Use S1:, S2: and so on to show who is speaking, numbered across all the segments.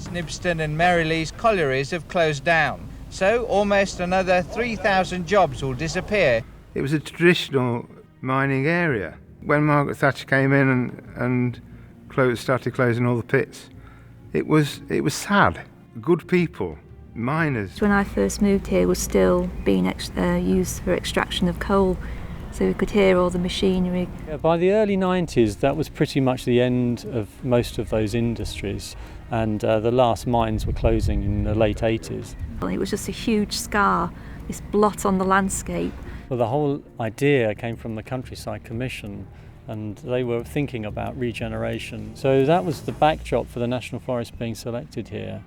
S1: Snibston and Marylees collieries have closed down, so almost another 3,000 jobs will disappear.
S2: It was a traditional mining area. When Margaret Thatcher came in and started closing all the pits, it was sad. Good people, miners.
S3: When I first moved here, it was still being used for extraction of coal, so we could hear all the machinery.
S4: Yeah, by the early 90s, that was pretty much the end of most of those industries, and the last mines were closing in the late 80s.
S3: It was just a huge scar, this blot on the landscape.
S4: Well, the whole idea came from the Countryside Commission, and they were thinking about regeneration. So that was the backdrop for the National Forest being selected here.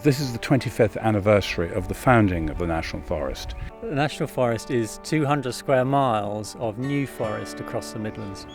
S5: This is the 25th anniversary of the founding of the National Forest.
S4: The National Forest is 200 square miles of new forest across the Midlands.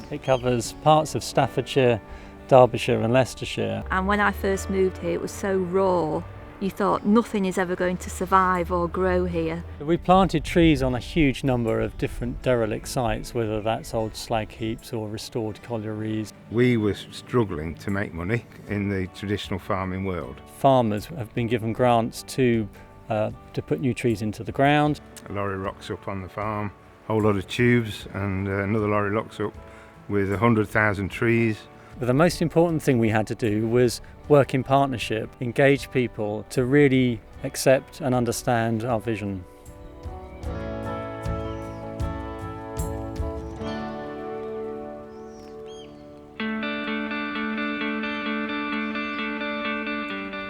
S4: It covers parts of Staffordshire, Derbyshire and Leicestershire.
S3: And when I first moved here, it was so raw. You thought nothing is ever going to survive or grow here.
S4: We planted trees on a huge number of different derelict sites, whether that's old slag heaps or restored collieries.
S2: We were struggling to make money in the traditional farming world.
S4: Farmers have been given grants to put new trees into the ground.
S2: A lorry rocks up on the farm, a whole lot of tubes, and another lorry rocks up with 100,000 trees.
S4: But the most important thing we had to do was work in partnership, engage people to really accept and understand our vision.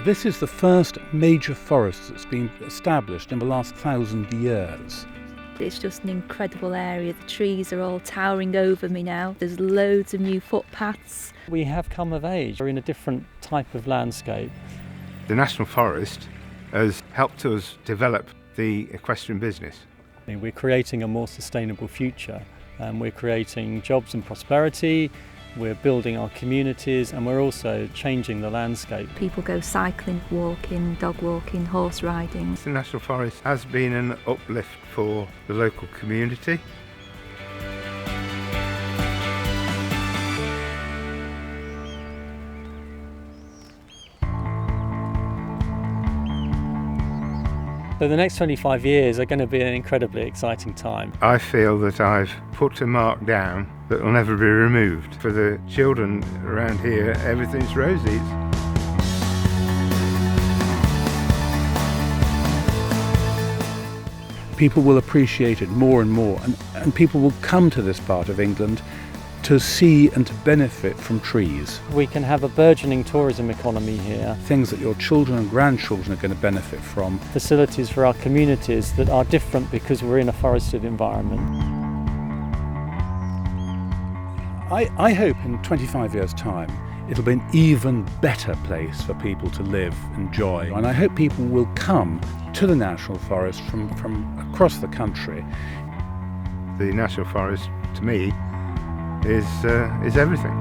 S5: This is the first major forest that's been established in the last 1,000 years.
S3: It's just an incredible area. The trees are all towering over me now. There's loads of new footpaths.
S4: We have come of age. We're in a different type of landscape.
S2: The National Forest has helped us develop the equestrian business.
S4: We're creating a more sustainable future, and we're creating jobs and prosperity. We're building our communities, and we're also changing the landscape.
S3: People go cycling, walking, dog walking, horse riding.
S2: The National Forest has been an uplift for the local community.
S4: So the next 25 years are going to be an incredibly exciting time.
S2: I feel that I've put a mark down that will never be removed. For the children around here, everything's roses.
S5: People will appreciate it more and more, and people will come to this part of England to see and to benefit from trees.
S4: We can have a burgeoning tourism economy here.
S5: Things that your children and grandchildren are going to benefit from.
S4: Facilities for our communities that are different because we're in a forested environment.
S5: I hope in 25 years' time it'll be an even better place for people to live, enjoy, and I hope people will come to the National Forest from across the country.
S2: The National Forest, to me, is everything.